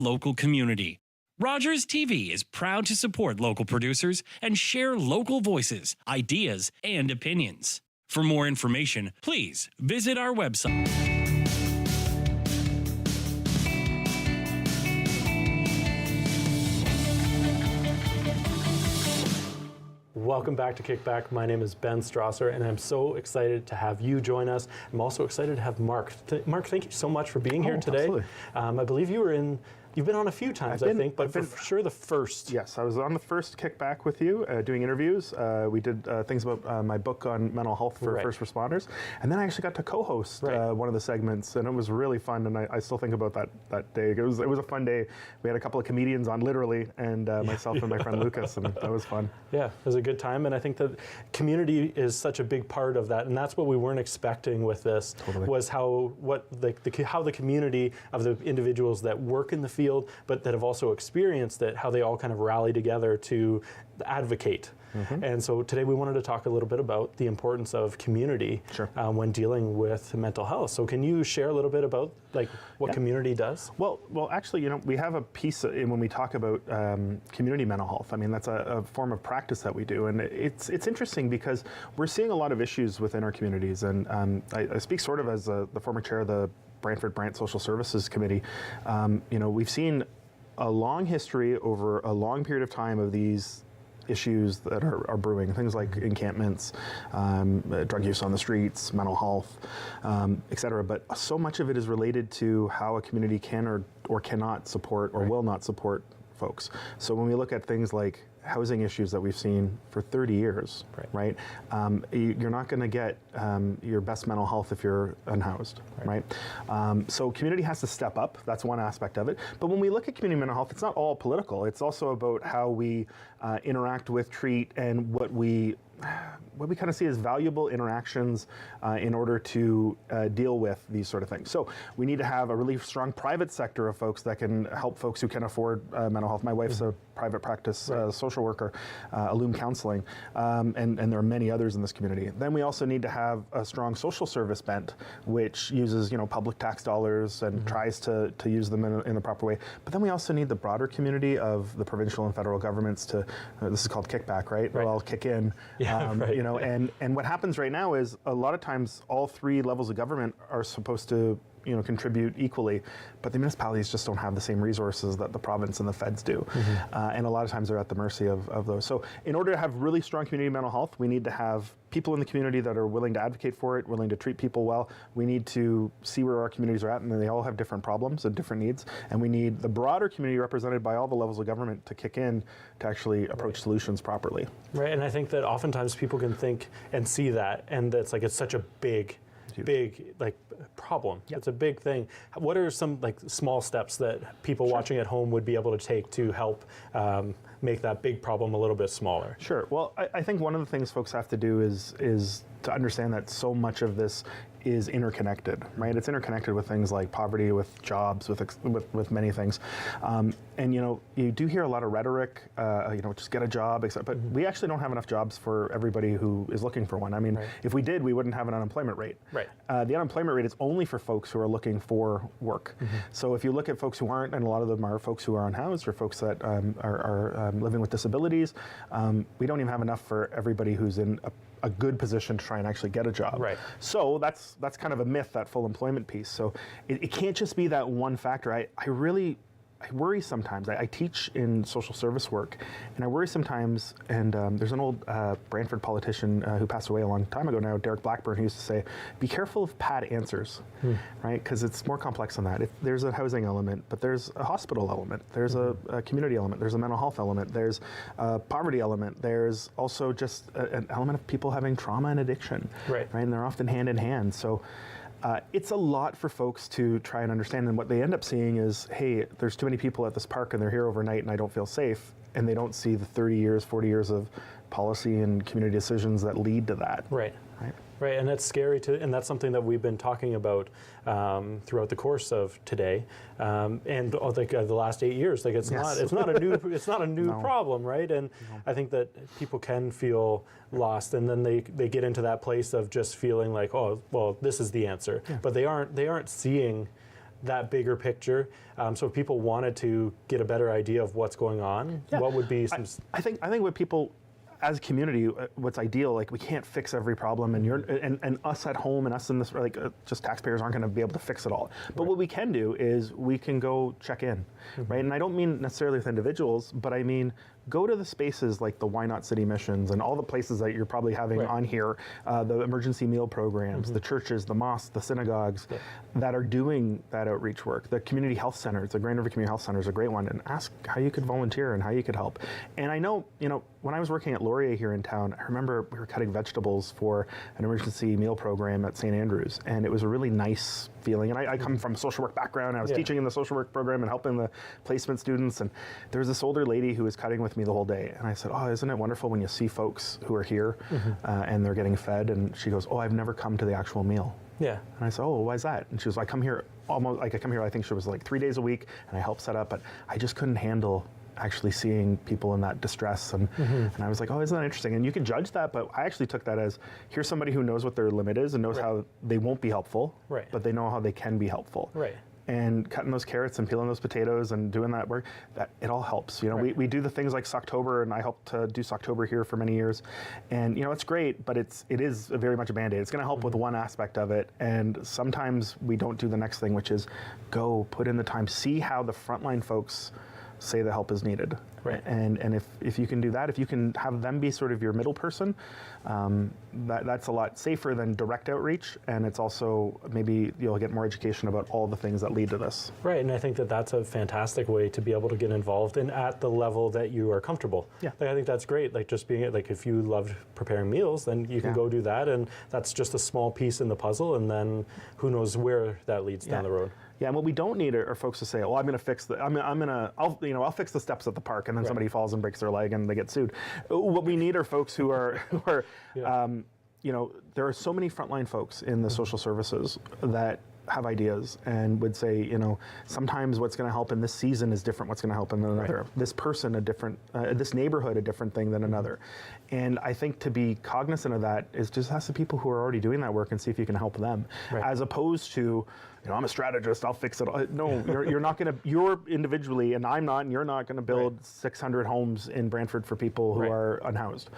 local community. Rogers TV is proud to support local producers and share local voices, ideas, and opinions. For more information, please visit our website. Welcome back to KickBack. My name is Ben Strasser, and I'm so excited to have you join us. I'm also excited to have Mark. Mark, thank you so much for being here today. Absolutely. I believe you've been on a few times, I think, but for sure the first. Yes, I was on the first KickBack with you, doing interviews. We did things about my book on mental health for first responders, and then I actually got to co-host one of the segments, and it was really fun. And I still think about that day. It was a fun day. We had a couple of comedians on, literally, and myself and my friend Lucas, and that was fun. Yeah, it was a good time, and I think that community is such a big part of that, and that's what we weren't expecting with this. Totally. Was how the community of the individuals that work in the field, but that have also experienced it, how they all kind of rally together to advocate. Mm-hmm. And so today we wanted to talk a little bit about the importance of community when dealing with mental health. So can you share a little bit about what community does? Well, actually, we have a piece when we talk about community mental health. I mean, that's a form of practice that we do, and it's interesting because we're seeing a lot of issues within our communities. And I speak sort of as the former chair of the Brantford-Brant Social Services Committee. We've seen a long history over a long period of time of these issues that are brewing, things like encampments, drug use on the streets, mental health, et cetera. But so much of it is related to how a community can or cannot support or will not support folks. So when we look at things like housing issues that we've seen for 30 years, right? You're not going to get your best mental health if you're unhoused, right? So community has to step up. That's one aspect of it. But when we look at community mental health, it's not all political. It's also about how we interact with, treat, and what we kind of see as valuable interactions in order to deal with these sort of things. So we need to have a really strong private sector of folks that can help folks who can afford mental health. My wife's a private practice social worker, Illum Counseling, and there are many others in this community. Then we also need to have a strong social service bent, which uses public tax dollars and tries to use them in the proper way. But then we also need the broader community of the provincial and federal governments to, this is called KickBack, right? They'll all kick in. And what happens right now is a lot of times all three levels of government are supposed to contribute equally, but the municipalities just don't have the same resources that the province and the feds do. And a lot of times they're at the mercy of those. So in order to have really strong community mental health, we need to have people in the community that are willing to advocate for it, willing to treat people well. We need to see where our communities are at, and they all have different problems and different needs. And we need the broader community represented by all the levels of government to kick in to actually approach solutions properly. Right, and I think that oftentimes people can think and see that, and it's such a big problem. It's a big thing. What are some small steps that people watching at home would be able to take to help make that big problem a little bit smaller? Sure. Well, I think one of the things folks have to do is to understand that so much of this is interconnected, right? It's interconnected with things like poverty, with jobs, with many things. And you do hear a lot of rhetoric, just get a job, but we actually don't have enough jobs for everybody who is looking for one. I mean, if we did, we wouldn't have an unemployment rate. Right. The unemployment rate is only for folks who are looking for work. So if you look at folks who aren't, and a lot of them are folks who are unhoused or folks that are living with disabilities, we don't even have enough for everybody who's in a good position to try and actually get a job. Right. So that's kind of a myth, that full employment piece. So it can't just be that one factor. I worry sometimes. I teach in social service work, and I worry sometimes, and there's an old Brantford politician who passed away a long time ago now, Derek Blackburn, who used to say, be careful of pat answers, right? Because it's more complex than that. There's a housing element, but there's a hospital element, there's a community element, there's a mental health element, there's a poverty element, there's also just an element of people having trauma and addiction, right? And they're often hand in hand. So it's a lot for folks to try and understand, and what they end up seeing is, hey, there's too many people at this park and they're here overnight and I don't feel safe, and they don't see the 30 years, 40 years of policy and community decisions that lead to that. Right. Right, and that's scary and that's something that we've been talking about throughout the course of today, and the last 8 years. It's not a new problem, right? And I think that people can feel lost, and then they get into that place of just feeling like, oh, well, this is the answer, but they aren't seeing that bigger picture. So if people wanted to get a better idea of what's going on, what would be some... I think what people, as a community, what's ideal, like we can't fix every problem, and us at home and us in this, like just taxpayers aren't going to be able to fix it all. But what we can do is we can go check in, right? And I don't mean necessarily with individuals, but I mean go to the spaces like the Why Not City Missions and all the places that you're probably having on here, the emergency meal programs, the churches, the mosques, the synagogues that are doing that outreach work. The community health centers, the Grand River Community Health Center is a great one, and ask how you could volunteer and how you could help. And I know, when I was working at Laurier here in town, I remember we were cutting vegetables for an emergency meal program at St. Andrews, and it was a really nice feeling. And I come from a social work background. I was teaching in the social work program and helping the placement students, and there was this older lady who was cutting with me the whole day. And I said, oh, isn't it wonderful when you see folks who are here and they're getting fed? And she goes, oh, I've never come to the actual meal. Yeah. And I said, oh, why is that? And she was like, I come here, I think she was like 3 days a week, and I help set up, but I just couldn't handle actually seeing people in that distress. And I was like, oh, isn't that interesting? And you can judge that, but I actually took that as, here's somebody who knows what their limit is and knows how they won't be helpful, but they know how they can be helpful. And cutting those carrots and peeling those potatoes and doing that work, that it all helps. We do the things like Socktober, and I helped to do Socktober here for many years. And it's great, but it is very much a Band-Aid. It's going to help with one aspect of it, and sometimes we don't do the next thing, which is go put in the time, see how the frontline folks say the help is needed. And if you can do that, if you can have them be sort of your middle person, that's a lot safer than direct outreach, and it's also, maybe you'll get more education about all the things that lead to this. And I think that that's a fantastic way to be able to get involved in at the level that you are comfortable. I think that's great, like just being, like if you loved preparing meals, then you can go do that, and that's just a small piece in the puzzle, and then who knows where that leads down the road. Yeah, and what we don't need are folks to say, "Well, I'm going to fix the. I'll fix the steps at the park," and then somebody falls and breaks their leg and they get sued. What we need are folks who are, there are so many frontline folks in the social services that have ideas and would say, sometimes what's going to help in this season is different. What's going to help in another. This person a different, this neighborhood a different thing than another. And I think to be cognizant of that is just ask the people who are already doing that work and see if you can help them, as opposed to, I'm a strategist, I'll fix it all. No, you're not going to, you're individually, and I'm not, and you're not going to build 600 homes in Brantford for people who are unhoused.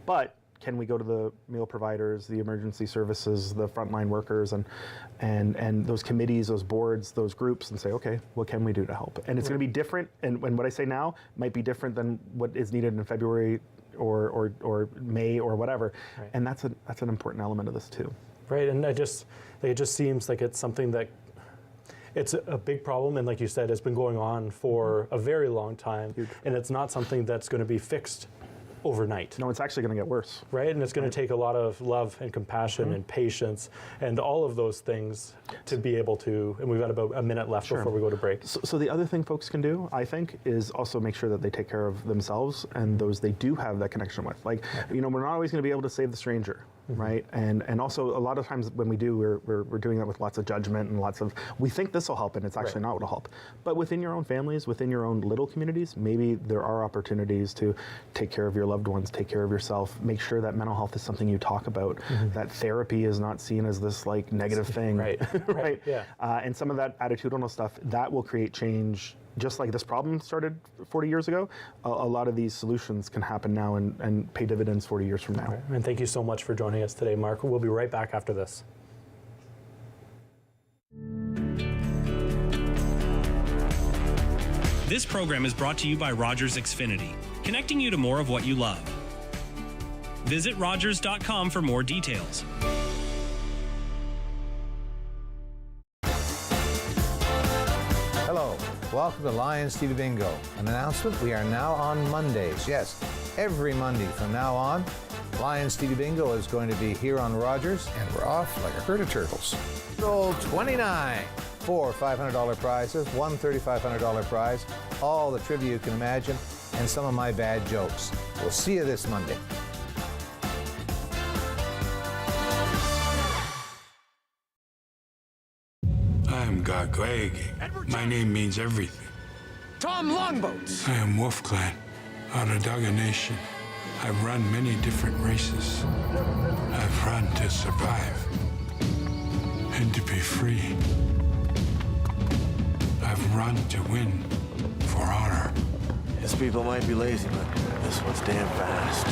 But can we go to the meal providers, the emergency services, the frontline workers, and those committees, those boards, those groups, and say, okay, what can we do to help? And it's going to be different, and what I say now might be different than what is needed in February or May or whatever. And that's an important element of this too. And it just seems like it's something that it's a big problem, and like you said, it's been going on for a very long time. And it's not something that's going to be fixed overnight. No, it's actually going to get worse. And it's going to take a lot of love and compassion and patience and all of those things to be able to, and we've got about a minute left before we go to break. So the other thing folks can do, I think, is also make sure that they take care of themselves and those they do have that connection with. Like, we're not always going to be able to save the stranger. And also a lot of times when we do, we're doing that with lots of judgment and lots of, we think this will help, and it's actually not what will help. But within your own families, within your own little communities, maybe there are opportunities to take care of your loved ones, take care of yourself, make sure that mental health is something you talk about, that therapy is not seen as this like negative thing. And some of that attitudinal stuff, that will create change. Just like this problem started 40 years ago, a lot of these solutions can happen now and pay dividends 40 years from now. And thank you so much for joining us today, Mark. We'll be right back after this. This program is brought to you by Rogers Xfinity, connecting you to more of what you love. Visit Rogers.com for more details. Hello, welcome to Lions TV Bingo. An announcement, we are now on Mondays. Yes, every Monday from now on, Lions TV Bingo is going to be here on Rogers, and we're off like a herd of turtles. Roll 29. 4 $500 prizes, one $3,500 prize, all the trivia you can imagine, and some of my bad jokes. We'll see you this Monday. I am Gagwege. My name means everything. Tom Longboats. I am Wolf Clan, Onondaga Nation. I've run many different races. I've run to survive and to be free. I've run to win for honor. His people might be lazy, but this one's damn fast.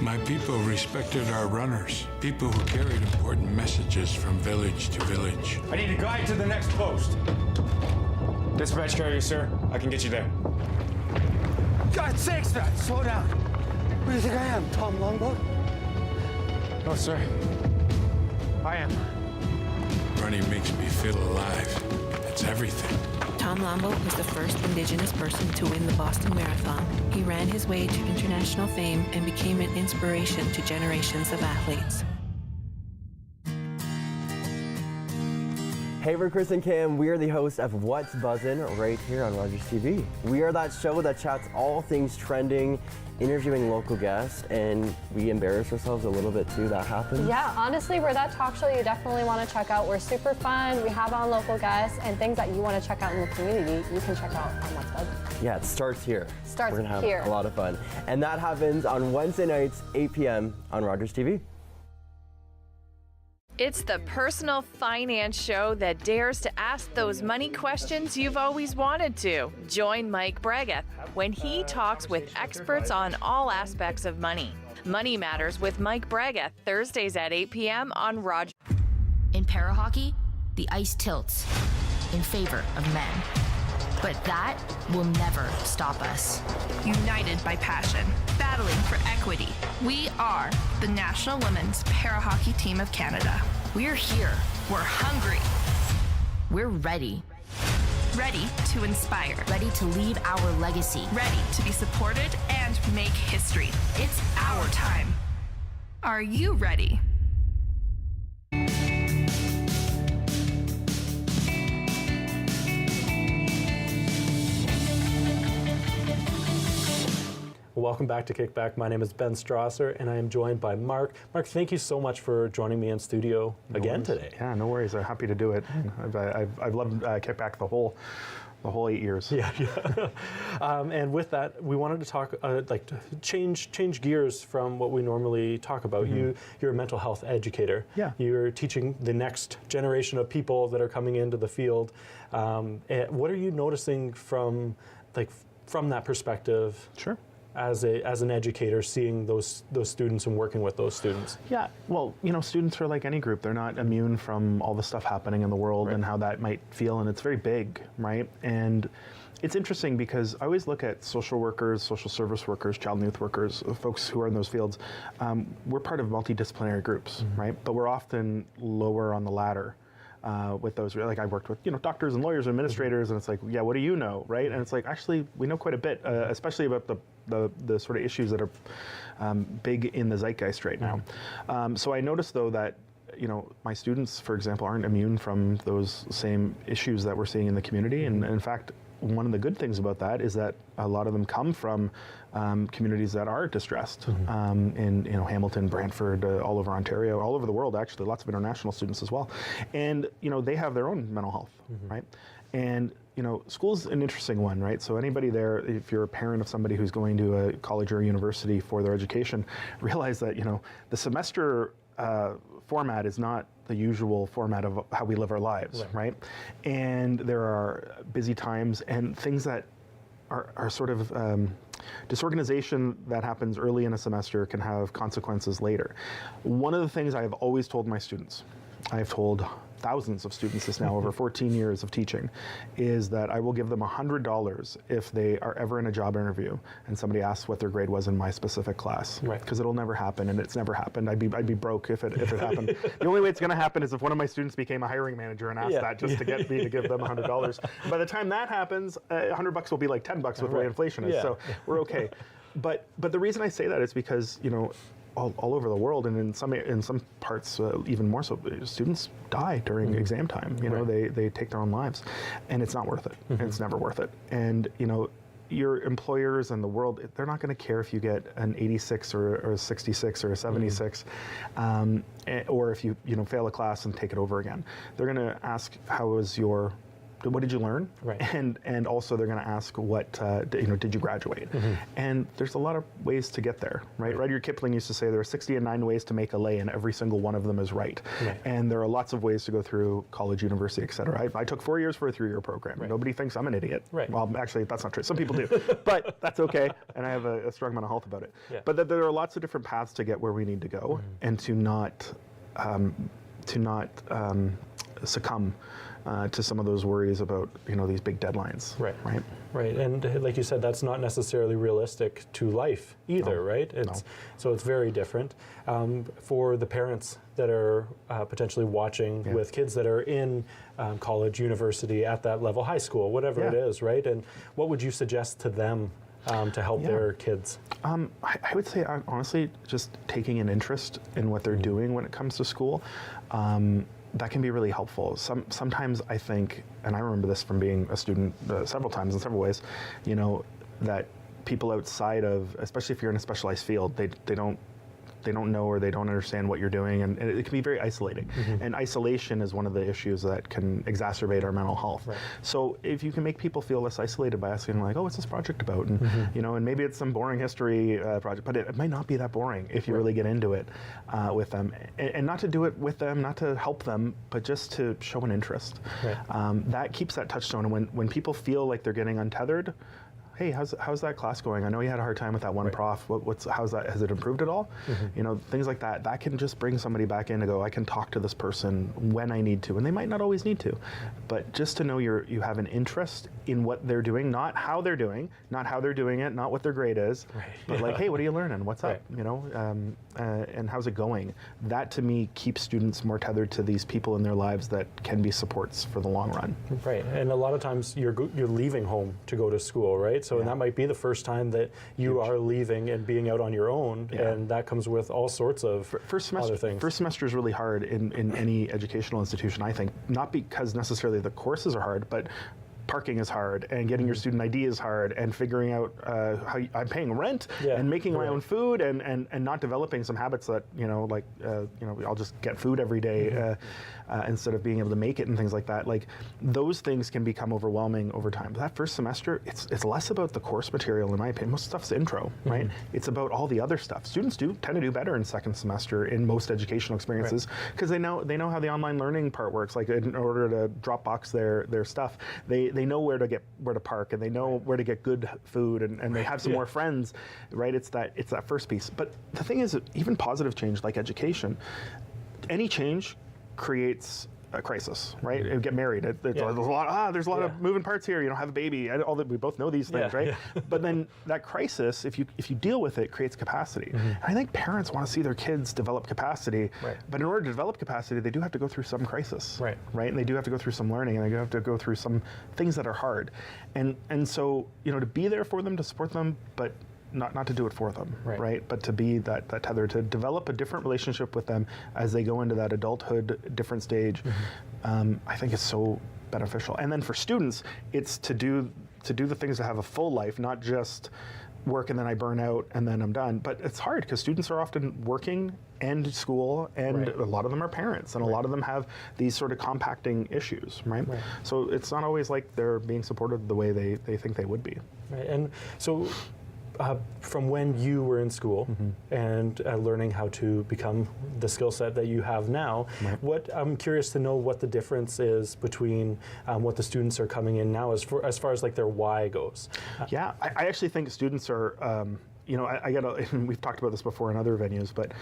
My people respected our runners, people who carried important messages from village to village. I need a guide to the next post. Dispatch carrier, sir. I can get you there. God's sakes, man, slow down. Who do you think I am, Tom Longboat? No, sir. I am. Running makes me feel alive. It's everything. Tom Longboat was the first Indigenous person to win the Boston Marathon. He ran his way to international fame and became an inspiration to generations of athletes. Hey, we're Chris and Cam. We are the hosts of What's Buzzin' right here on Rogers TV. We are that show that chats all things trending, interviewing local guests, and we embarrass ourselves a little bit too. That happens. Yeah, honestly, we're that talk show you definitely want to check out. We're super fun. We have on local guests and things that you want to check out in the community. You can check out on What's Buzzin'. Yeah, it starts here. Starts We're gonna have here. a lot of fun, and that happens on Wednesday nights, 8 p.m. on Rogers TV. It's the personal finance show that dares to ask those money questions you've always wanted to. Join Mike Bregueth when he talks with experts on all aspects of money. Money Matters with Mike Bregueth, Thursdays at 8 p.m. on Rogers. In para hockey, the ice tilts in favor of men. But that will never stop us. United by passion, battling for equity. We are the National Women's Para Hockey Team of Canada. We're here. We're hungry. We're ready. Ready to inspire. Ready to leave our legacy. Ready to be supported and make history. It's our time. Are you ready? Welcome back to KickBack. My name is Ben Strasser, and I am joined by Mark. Mark, thank you so much for joining me in studio again today. Yeah, no worries. I'm happy to do it. I've loved KickBack the whole 8 years. Yeah. And with that, we wanted to talk, to change gears from what we normally talk about. Mm-hmm. You're a mental health educator. Yeah. You're teaching the next generation of people that are coming into the field. What are you noticing from that perspective? Sure. As an educator, seeing those students and working with those students? Yeah, well, students are like any group. They're not immune from all the stuff happening in the world and how that might feel, and it's very big, right? And it's interesting because I always look at social workers, social service workers, child and youth workers, folks who are in those fields. We're part of multidisciplinary groups, right? But we're often lower on the ladder. With those, like I worked with, doctors and lawyers and administrators, and it's like, yeah, what do you know, right? And it's like, actually, we know quite a bit, especially about the sort of issues that are big in the zeitgeist right now. So I noticed though that, my students, for example, aren't immune from those same issues that we're seeing in the community, and in fact, one of the good things about that is that a lot of them come from communities that are distressed in Hamilton, Brantford, all over Ontario, all over the world actually, lots of international students as well. And they have their own mental health, right? And school's an interesting one, right? So anybody there, if you're a parent of somebody who's going to a college or a university for their education, realize that the semester format is not the usual format of how we live our lives, right? And there are busy times and things that are sort of disorganization that happens early in a semester can have consequences later. One of the things I have always told my students, I've told thousands of students this now over 14 years of teaching, is that I will give them $100 if they are ever in a job interview and somebody asks what their grade was in my specific class. Right. Because it'll never happen, and it's never happened. I'd be broke if it happened. The only way it's going to happen is if one of my students became a hiring manager and asked that just to get me to give them $100. By the time that happens, $100 will be like $10 with the way inflation is. So we're okay. But the reason I say that is because all over the world, and in some parts even more so, students die during exam time. They take their own lives, and it's not worth it. It's never worth it. And your employers and the world, they're not going to care if you get an 86 or a 66 or a 76, or if you fail a class and take it over again. They're going to ask, how was your what did you learn? Right. And also they're going to ask what, did you graduate? And there's a lot of ways to get there, right? Rudyard Kipling used to say there are 69 ways to make a lay, and every single one of them is right. And there are lots of ways to go through college, university, et cetera. I took 4 years for a 3-year program. Nobody thinks I'm an idiot. Well, actually, that's not true. Some people do, but that's okay. And I have a strong mental health about it. But that there are lots of different paths to get where we need to go, and to not succumb to some of those worries about these big deadlines. Right, and like you said, that's not necessarily realistic to life either, right? So it's very different. For the parents that are potentially watching with kids that are in college, university, at that level, high school, whatever it is, right? And what would you suggest to them to help their kids? I would say, honestly, just taking an interest in what they're doing when it comes to school. That can be really helpful. Sometimes I think, and I remember this from being a student several times in several ways, that people outside of, especially if you're in a specialized field, they don't know or they don't understand what you're doing, and it can be very isolating. And isolation is one of the issues that can exacerbate our mental health. So if you can make people feel less isolated by asking like, oh, what's this project about? And and maybe it's some boring history project, but it might not be that boring if you really get into it with them. And not to do it with them, not to help them, but just to show an interest. That keeps that touchstone. And when people feel like they're getting untethered, hey, how's that class going? I know you had a hard time with that one prof. How's that? Has it improved at all? Things like that. That can just bring somebody back in to go, I can talk to this person when I need to, and they might not always need to, but just to know you have an interest in what they're doing, not how they're doing it, not what their grade is, but like, hey, what are you learning? What's up? And how's it going? That to me keeps students more tethered to these people in their lives that can be supports for the long run. Right, and a lot of times you're leaving home to go to school, right? So and that might be the first time that you are leaving and being out on your own, and that comes with all sorts of other things. First semester is really hard in any educational institution, I think, not because necessarily the courses are hard, but parking is hard, and getting your student ID is hard, and figuring out how I'm paying rent and making my own food, and not developing some habits that I'll just get food every day instead of being able to make it and things like that. Like those things can become overwhelming over time. But that first semester, it's less about the course material, in my opinion. Most stuff's intro, right? It's about all the other stuff. Students tend to do better in second semester in most educational experiences because they know how the online learning part works. Like in order to Dropbox their stuff, they know where to park, and they know where to get good food, and they have some more friends, right? It's that first piece. But the thing is, even positive change like education, any change creates a crisis, right? Get married. There's a lot of moving parts here. Have a baby. All that, we both know these things, right? But then that crisis, if you deal with it, creates capacity. And I think parents want to see their kids develop capacity, but in order to develop capacity, they do have to go through some crisis, right? And they do have to go through some learning, and they do have to go through some things that are hard. And so to be there for them, to support them, but not to do it for them, right? But to be that tether, to develop a different relationship with them as they go into that adulthood, different stage, I think is so beneficial. And then for students, it's to do the things to have a full life, not just work and then I burn out and then I'm done. But it's hard because students are often working and school, and a lot of them are parents, and a lot of them have these sort of compacting issues, right? So it's not always like they're being supported the way they think they would be. And so from when you were in school and learning how to become the skill set that you have now, I'm curious to know what the difference is between what the students are coming in now as far as like their why goes. I actually think students are, we've talked about this before in other venues, but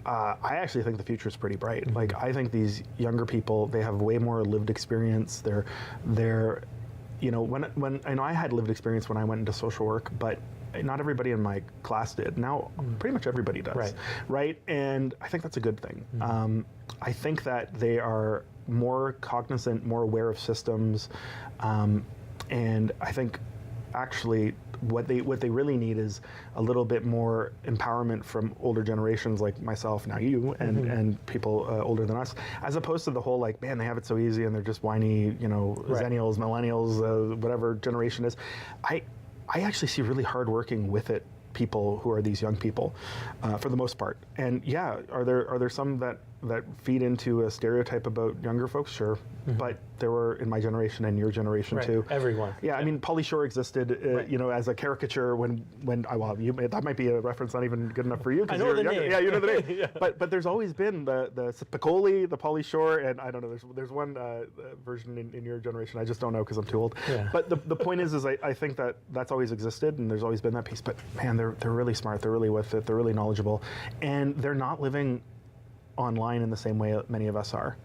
I actually think the future is pretty bright. Like I think these younger people, they have way more lived experience. They're when I know I had lived experience when I went into social work, but not everybody in my class did. Now, pretty much everybody does, right? And I think that's a good thing. I think that they are more cognizant, more aware of systems, and I think actually what they really need is a little bit more empowerment from older generations like myself, now you, and people older than us, as opposed to the whole like, man, they have it so easy and they're just whiny, Zennials, millennials, whatever generation is. I actually see really hardworking with it people who are these young people, for the most part. And are there some that that feed into a stereotype about younger folks, sure. But there were in my generation and your generation too. Everyone. Yeah, I mean, Pauly Shore existed, you know, as a caricature when that might be a reference not even good enough for you. I know the name. Yeah, you know the name. But there's always been the Piccoli, the Pauly Shore, and I don't know. There's one version in your generation. I just don't know because I'm too old. Yeah. But the point is I think that's always existed, and there's always been that piece. But man, they're really smart. They're really with it. They're really knowledgeable, and they're not living online in the same way many of us are.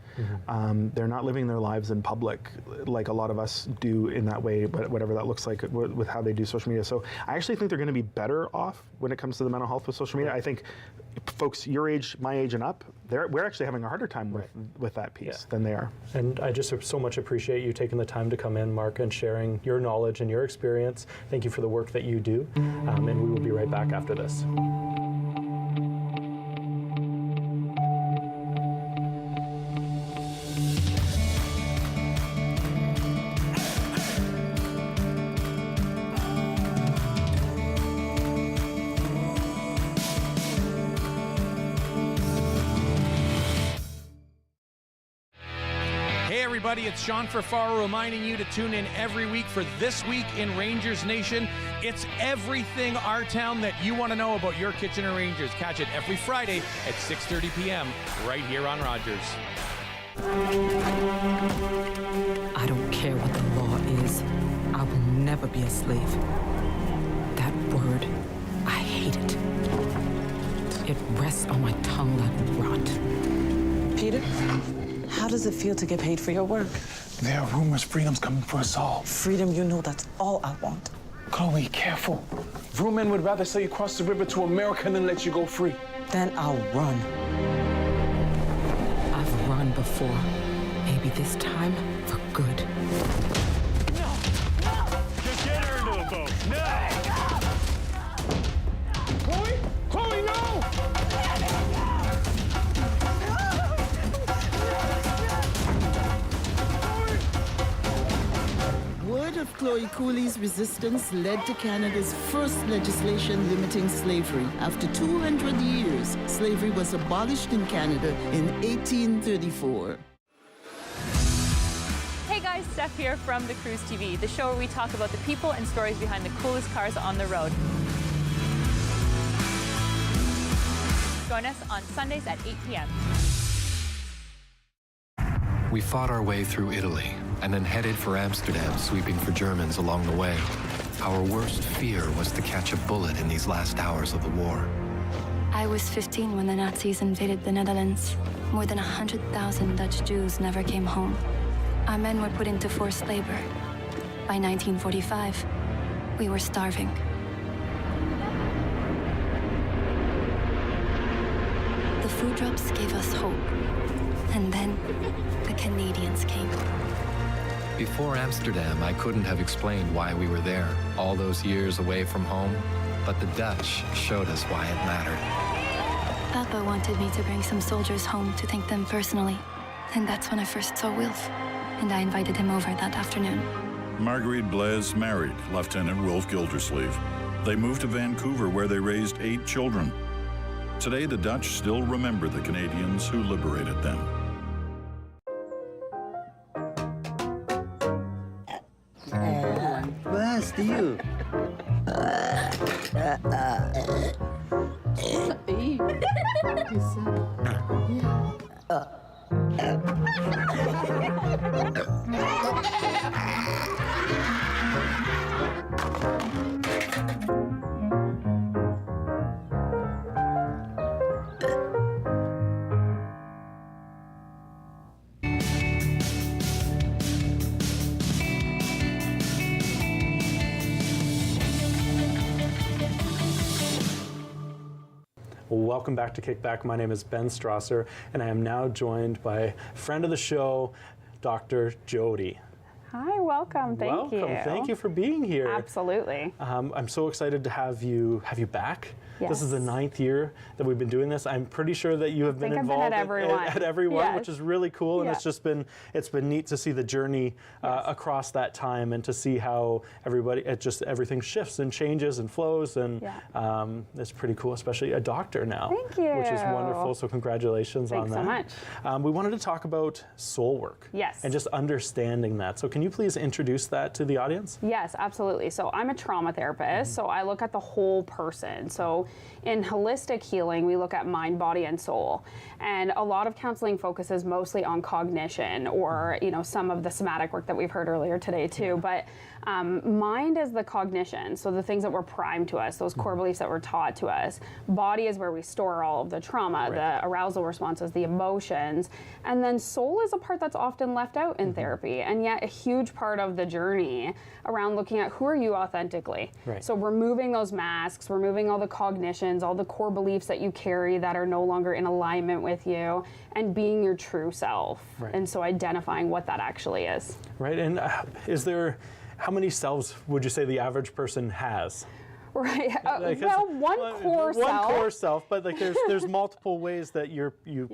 They're not living their lives in public like a lot of us do in that way, but whatever that looks like with how they do social media. So I actually think they're going to be better off when it comes to the mental health with social media. I think folks your age, my age and up, we're actually having a harder time with that piece than they are. And I just so much appreciate you taking the time to come in, Mark, and sharing your knowledge and your experience. Thank you for the work that you do, and we will be right back after this. Everybody, it's Sean Ferfaro reminding you to tune in every week for This Week in Rangers Nation. It's everything our town that you want to know about your Kitchener Rangers. Catch it every Friday at 6:30 p.m. right here on Rogers. I don't care what the law is. I will never be a slave. That word, I hate it. It rests on my tongue like rot. Peter? How does it feel to get paid for your work? There are rumors freedom's coming for us all. Freedom, you know that's all I want. Chloe, careful. Real men would rather sell you across the river to America than let you go free. Then I'll run. I've run before. Maybe this time for good. No! Get her into the boat! No! Chloe? Chloe, no! Word of Chloe Cooley's resistance led to Canada's first legislation limiting slavery. After 200 years, slavery was abolished in Canada in 1834. Hey guys, Steph here from The Cruise TV, the show where we talk about the people and stories behind the coolest cars on the road. Join us on Sundays at 8 p.m. We fought our way through Italy and then headed for Amsterdam, sweeping for Germans along the way. Our worst fear was to catch a bullet in these last hours of the war. I was 15 when the Nazis invaded the Netherlands. More than 100,000 Dutch Jews never came home. Our men were put into forced labor. By 1945, we were starving. The food drops gave us hope. And then the Canadians came. Before Amsterdam, I couldn't have explained why we were there, all those years away from home, but the Dutch showed us why it mattered. Papa wanted me to bring some soldiers home to thank them personally. And that's when I first saw Wilf. And I invited him over that afternoon. Marguerite Blaise married Lieutenant Wilf Gildersleeve. They moved to Vancouver where they raised 8 children. Today, the Dutch still remember the Canadians who liberated them. Where's you? Welcome back to KickBack. My name is Ben Strasser, and I am now joined by friend of the show, Dr. Jody. Hi, welcome. Thank you. Welcome. Thank you for being here. Absolutely. I'm so excited to have you back. Yes. This is the 9th year that we've been doing this. I'm pretty sure that you have been involved at every one. which is really cool. And it's been neat to see the journey across that time and to see how everything shifts and changes and flows. And it's pretty cool, especially a doctor now. Thank you. Which is wonderful. So congratulations on that. Thanks so much. We wanted to talk about soul work. Yes. And just understanding that. So can you please introduce that to the audience? Yes, absolutely. So I'm a trauma therapist, so I look at the whole person. So in holistic healing, we look at mind, body, and soul. And a lot of counseling focuses mostly on cognition or, some of the somatic work that we've heard earlier today too. But mind is the cognition, so the things that were primed to us, those core beliefs that were taught to us. Body is where we store all of the trauma, the arousal responses, the emotions. And then soul is a part that's often left out in therapy, and yet a huge part of the journey around looking at who are you authentically. Right. So removing those masks, removing all the cognitions, all the core beliefs that you carry that are no longer in alignment with you, and being your true self. Right. And so identifying what that actually is. Right, and how many selves would you say the average person has? Right. One core self, but there's multiple ways that you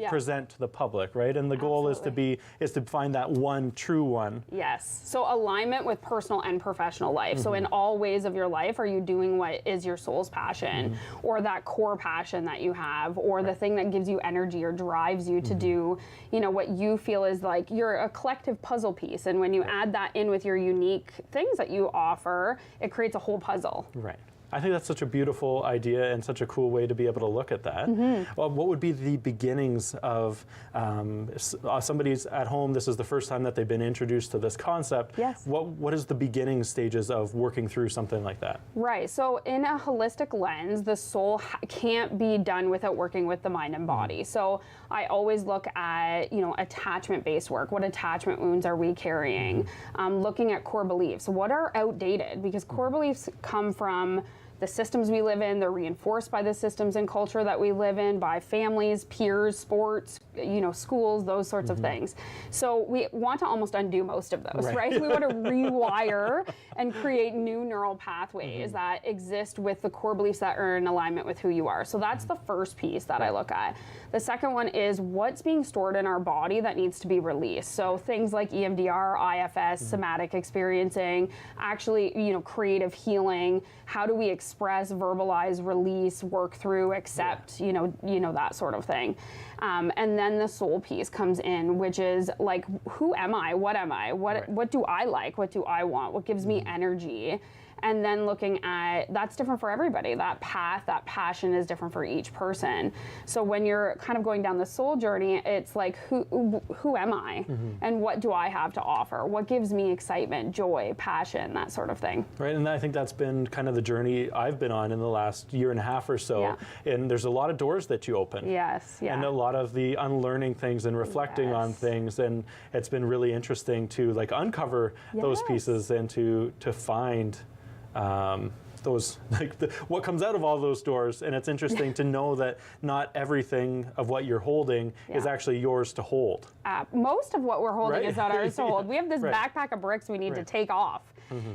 present to the public, right? And the goal is to find that one true one. Yes. So alignment with personal and professional life. So in all ways of your life, are you doing what is your soul's passion, or that core passion that you have, or the thing that gives you energy or drives you to do, what you feel is like you're a collective puzzle piece. And when you add that in with your unique things that you offer, it creates a whole puzzle. Right. I think that's such a beautiful idea and such a cool way to be able to look at that. Well, what would be the beginnings of somebody's at home, this is the first time that they've been introduced to this concept. Yes. What is the beginning stages of working through something like that? Right. So in a holistic lens, the soul can't be done without working with the mind and body. So I always look at, attachment-based work. What attachment wounds are we carrying? Looking at core beliefs. What are outdated? Because core beliefs come from the systems we live in, they're reinforced by the systems and culture that we live in, by families, peers, sports, schools, those sorts of things. So we want to almost undo most of those, right? We want to rewire and create new neural pathways that exist with the core beliefs that are in alignment with who you are. So that's the first piece that I look at. The second one is what's being stored in our body that needs to be released. So things like EMDR, IFS, somatic experiencing, actually, creative healing. How do we express, verbalize, release, work through, accept, that sort of thing. And then the soul piece comes in, which is like, who am I? What am I? What do I like? What do I want? What gives me energy? And then looking at, that's different for everybody. That path, that passion is different for each person. So when you're kind of going down the soul journey, it's like, who am I? And what do I have to offer? What gives me excitement, joy, passion, that sort of thing. Right, and I think that's been kind of the journey I've been on in the last year and a half or so. And there's a lot of doors that you open. Yes, And a lot of the unlearning things and reflecting on things. And it's been really interesting to uncover those pieces and to find those what comes out of all those doors. And it's interesting to know that not everything of what you're holding is actually yours to hold. Most of what we're holding is not ours to hold. We have this backpack of bricks we need to take off.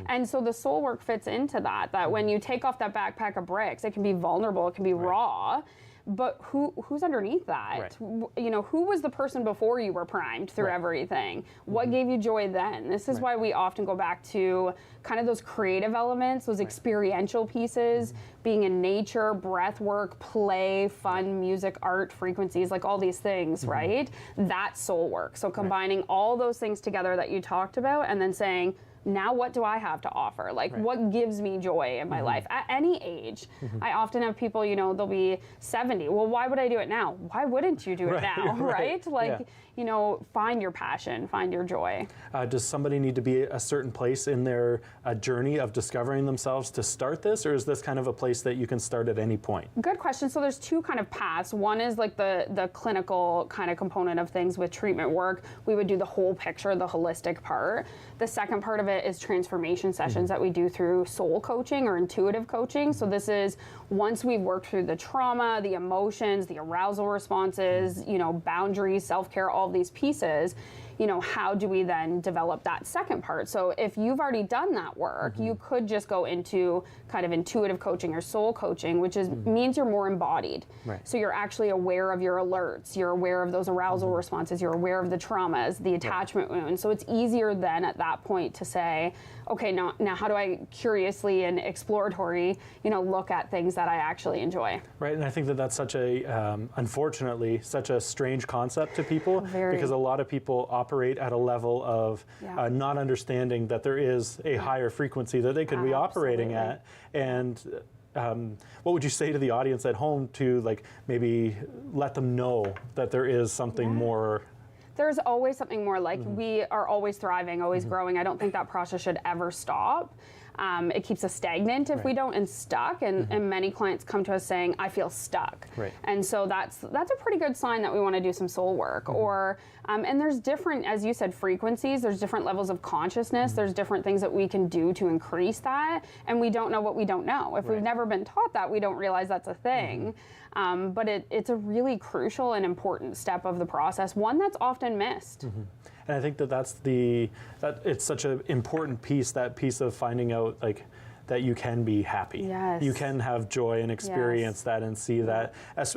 And so the soul work fits into that when you take off that backpack of bricks, it can be vulnerable, it can be raw. But who's underneath that? Who was the person before you were primed through everything? What gave you joy then? This is why we often go back to kind of those creative elements, those experiential pieces, being in nature, breath work, play, fun, music, art, frequencies, like all these things, right? That's soul work. So combining all those things together that you talked about and then saying, now what do I have to offer? What gives me joy in my life at any age? I often have people, they'll be 70. Well, why would I do it now? Why wouldn't you do it now, right? Find your passion, find your joy. Does somebody need to be a certain place in their journey of discovering themselves to start this, or is this kind of a place that you can start at any point? Good question. So there's two kind of paths. One is the clinical kind of component of things with treatment work. We would do the whole picture, the holistic part. The second part of it is transformation sessions that we do through soul coaching or intuitive coaching. So this is once we've worked through the trauma, the emotions, the arousal responses, boundaries, self-care, all of these pieces, how do we then develop that second part? So if you've already done that work, you could just go into kind of intuitive coaching or soul coaching, which means you're more embodied. Right. So you're actually aware of your alerts, you're aware of those arousal responses, you're aware of the traumas, the attachment wounds. So it's easier then at that point to say, okay, now how do I curiously and exploratory, look at things that I actually enjoy? Right, and I think that that's such a, unfortunately, such a strange concept to people because a lot of people operate at a level of not understanding that there is a higher frequency that they could be operating at. And what would you say to the audience at home to maybe let them know that there is something more? There's always something more. We are always thriving, always growing. I don't think that process should ever stop. It keeps us stagnant if we don't, and stuck. And many clients come to us saying, I feel stuck. Right. And so that's a pretty good sign that we want to do some soul work. Or and there's different, as you said, frequencies. There's different levels of consciousness. There's different things that we can do to increase that. And we don't know what we don't know. If we've never been taught that, we don't realize that's a thing. But it's a really crucial and important step of the process, one that's often missed. And I think that it's such an important piece, that piece of finding out that you can be happy. Yes. You can have joy and experience that and see that. As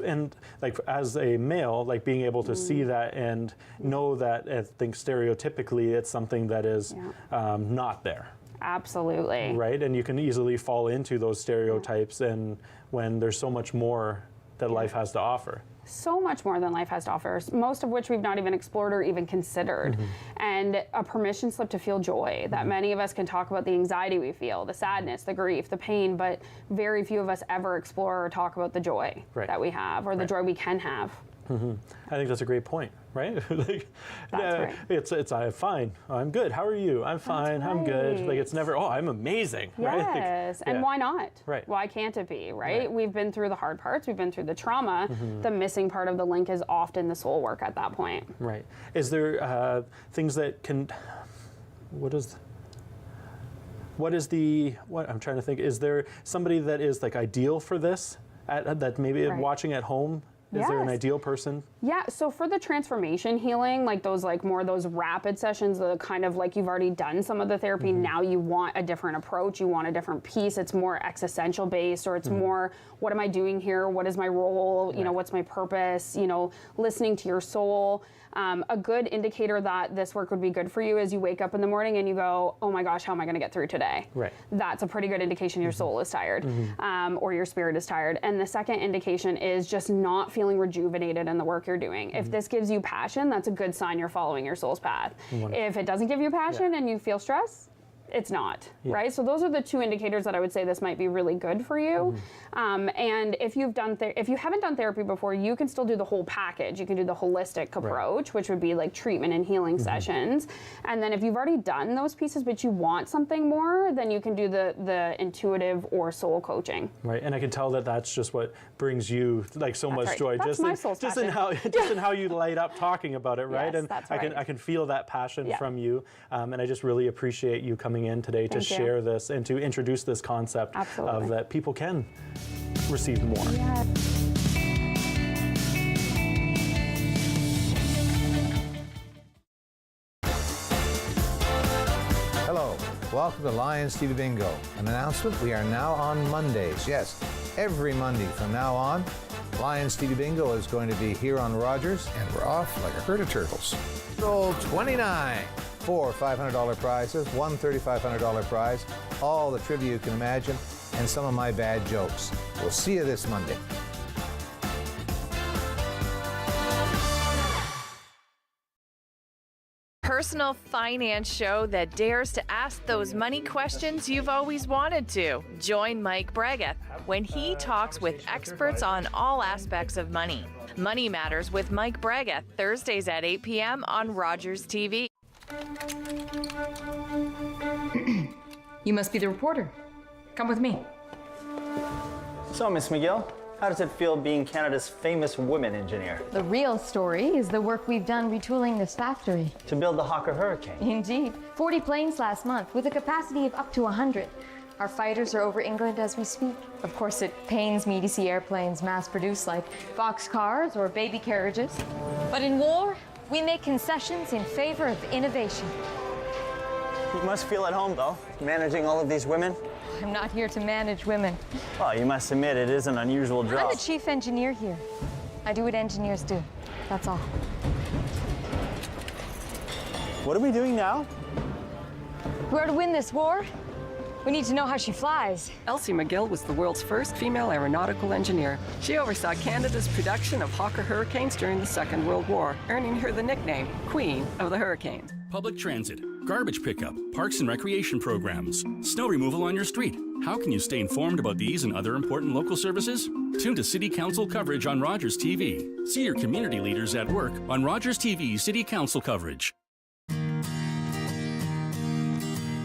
a male, being able to see that and know that, I think stereotypically it's something that is not there. Absolutely. Right, and you can easily fall into those stereotypes and when there's so much more that life has to offer. So much more than life has to offer, most of which we've not even explored or even considered. And a permission slip to feel joy, that many of us can talk about the anxiety we feel, the sadness, the grief, the pain, but very few of us ever explore or talk about the joy that we have or the joy we can have. I think that's a great point, right? Right. It's I'm fine, I'm good, how are you? I'm fine, I'm good. It's never, I'm amazing, right? Yes, and why not? Right. Why can't it be, right? We've been through the hard parts, we've been through the trauma. The missing part of the link is often the soul work at that point. Right. Is there things that can, what I'm trying to think, is there somebody that is ideal for this, that maybe watching at home? Is there an ideal person? Yeah, so for the transformation healing, those more those rapid sessions, the kind of you've already done some of the therapy, now you want a different approach, you want a different piece, it's more existential based, or it's more, what am I doing here? What is my role? What's my purpose? Listening to your soul. A good indicator that this work would be good for you is you wake up in the morning and you go, oh my gosh, how am I gonna get through today? Right. That's a pretty good indication your soul is tired, or your spirit is tired. And the second indication is just not feeling rejuvenated in the work you're doing. If this gives you passion, that's a good sign you're following your soul's path. If it doesn't give you passion and you feel stress, it's not, right? So those are the two indicators that I would say this might be really good for you. And if you haven't done therapy before, you can still do the whole package. You can do the holistic approach, which would be treatment and healing sessions. And then if you've already done those pieces, but you want something more, then you can do the intuitive or soul coaching. Right, and I can tell that that's just what brings you so much joy. That's my soul's passion. In how you light up talking about it, right? Yes, and that's I can feel that passion from you. And I just really appreciate you coming in today to share this and to introduce this concept of that people can receive more. Hello, welcome to Lions TV Bingo. An announcement, we are now on Mondays. Yes, every Monday from now on, Lions TV Bingo is going to be here on Rogers, and we're off like a herd of turtles. Roll 29. 4 $500 prizes, one $3,500 prize, all the trivia you can imagine, and some of my bad jokes. We'll see you this Monday. Personal finance show that dares to ask those money questions you've always wanted to. Join Mike Bregueth when he talks with experts on all aspects of money. Money Matters with Mike Bregueth, Thursdays at 8 p.m. on Rogers TV. You must be the reporter. Come with me. So, Miss McGill, how does it feel being Canada's famous women engineer? The real story is the work we've done retooling this factory. To build the Hawker Hurricane? Indeed. 40 planes last month with a capacity of up to 100. Our fighters are over England as we speak. Of course, it pains me to see airplanes mass-produced like boxcars or baby carriages. But in war, We make concessions in favor of innovation. You must feel at home, though, managing all of these women. I'm not here to manage women. Well, you must admit it is an unusual job. I'm the chief engineer here. I do what engineers do. That's all. What are we doing now? We're to win this war. We need to know how she flies. Elsie McGill was the world's first female aeronautical engineer. She oversaw Canada's production of Hawker Hurricanes during the Second World War, earning her the nickname Queen of the Hurricanes. Public transit, garbage pickup, parks and recreation programs, snow removal on your street. How can you stay informed about these and other important local services? Tune to City Council coverage on Rogers TV. See your community leaders at work on Rogers TV City Council coverage.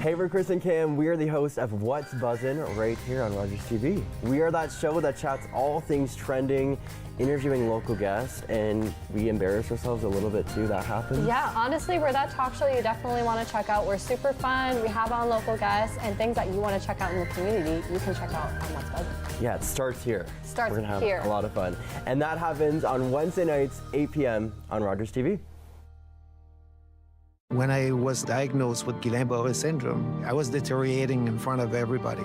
Hey, we're Chris and Cam. We are the hosts of What's Buzzin' right here on Rogers TV. We are that show that chats all things trending, interviewing local guests, and we embarrass ourselves a little bit too. That happens. Yeah, honestly, we're that talk show you definitely want to check out. We're super fun. We have on local guests and things that you want to check out in the community. You can check out on What's Buzzin'. Yeah, it starts here. Starts We're gonna have here. a lot of fun, and that happens on Wednesday nights, 8 p.m. on Rogers TV. When I was diagnosed with Guillain-Barré syndrome, I was deteriorating in front of everybody.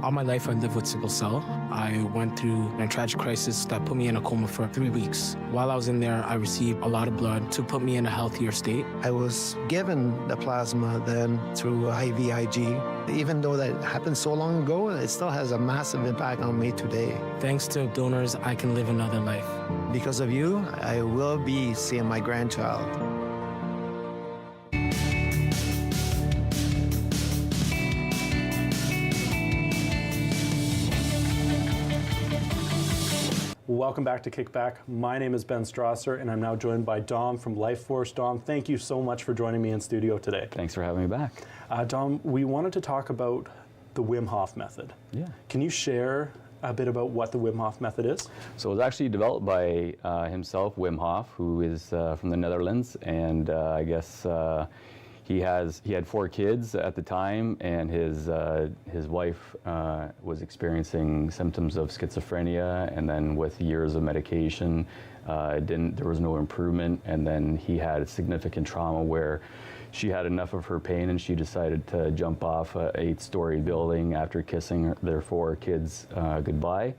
All my life I lived with sickle cell. I went through a tragic crisis that put me in a coma for 3 weeks. While I was in there, I received a lot of blood to put me in a healthier state. I was given the plasma then through IVIG. Even though that happened so long ago, it still has a massive impact on me today. Thanks to donors, I can live another life. Because of you, I will be seeing my grandchild. Welcome back to KickBack. My name is Ben Strasser, and I'm now joined by Dom from Life Force. Dom, thank you so much for joining me in studio today. Thanks for having me back. Dom, we wanted to talk about the Wim Hof method. Yeah. Can you share a bit about what the Wim Hof method is? So it was actually developed by himself, Wim Hof, who is from the Netherlands, and I guess he had 4 kids at the time, and his wife was experiencing symptoms of schizophrenia, and then with years of medication, there was no improvement, and then he had significant trauma where she had enough of her pain and she decided to jump off a 8-story building after kissing their 4 kids goodbye.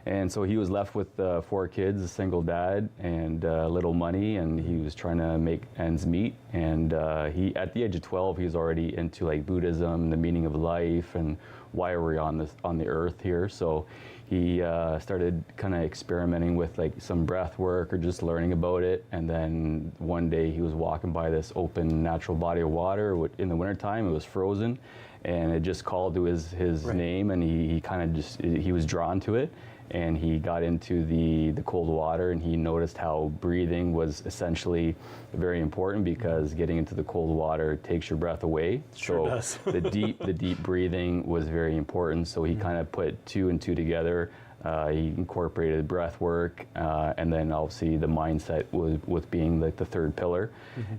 And so he was left with 4 kids, a single dad, and little money, and he was trying to make ends meet. And he, at the age of 12, he was already into like Buddhism, the meaning of life, and why are we on the earth here. So he started kind of experimenting with like some breath work or just learning about it. And then one day he was walking by this open natural body of water. In the wintertime, it was frozen, and it just called to his right. name, and he kind of just, he was drawn to it. And he got into the cold water, and he noticed how breathing was essentially very important, because getting into the cold water takes your breath away. Sure does. the deep breathing was very important. So he kind of put 2 and 2 together. He incorporated breath work, and then obviously the mindset with being like the 3rd pillar.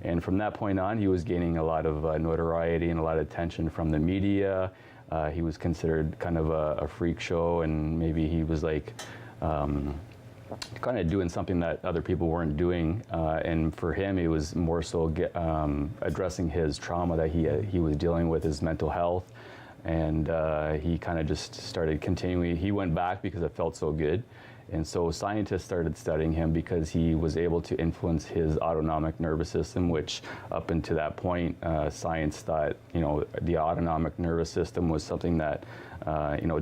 And from that point on, he was gaining a lot of notoriety and a lot of attention from the media. He was considered kind of a freak show, and maybe he was like kind of doing something that other people weren't doing. And for him, it was more so addressing his trauma that he was dealing with, his mental health. And he kind of just started continuing. He went back because it felt so good. And so scientists started studying him because he was able to influence his autonomic nervous system, which up until that point, science thought, the autonomic nervous system was something that,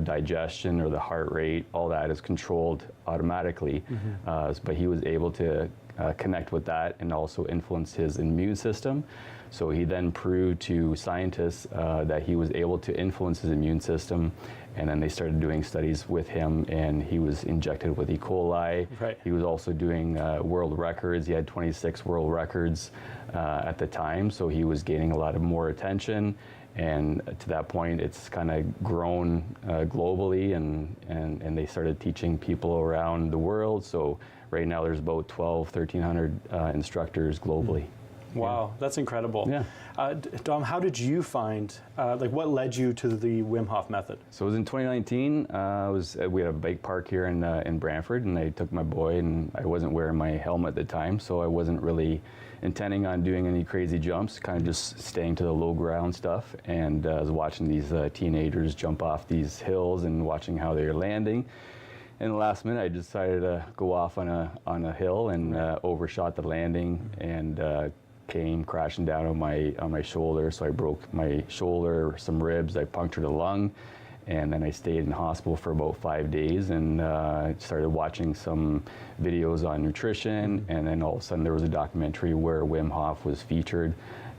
digestion or the heart rate, all that is controlled automatically. But he was able to connect with that and also influence his immune system. So he then proved to scientists that he was able to influence his immune system. And then they started doing studies with him, and he was injected with E. coli. Right. He was also doing world records. He had 26 world records at the time, so he was gaining a lot of more attention. And to that point, it's kind of grown globally, and they started teaching people around the world. So right now there's about 1,300 instructors globally. Wow, that's incredible. Yeah. Dom, how did you find, what led you to the Wim Hof method? So it was in 2019. We had a bike park here in Brantford, and I took my boy, and I wasn't wearing my helmet at the time, so I wasn't really intending on doing any crazy jumps, kind of just staying to the low ground stuff. And I was watching these teenagers jump off these hills and watching how they were landing. In the last minute, I decided to go off on a hill and overshot the landing and came crashing down on my shoulder. So I broke my shoulder, some ribs, I punctured a lung, and then I stayed in hospital for about 5 days and started watching some videos on nutrition. And then all of a sudden there was a documentary where Wim Hof was featured.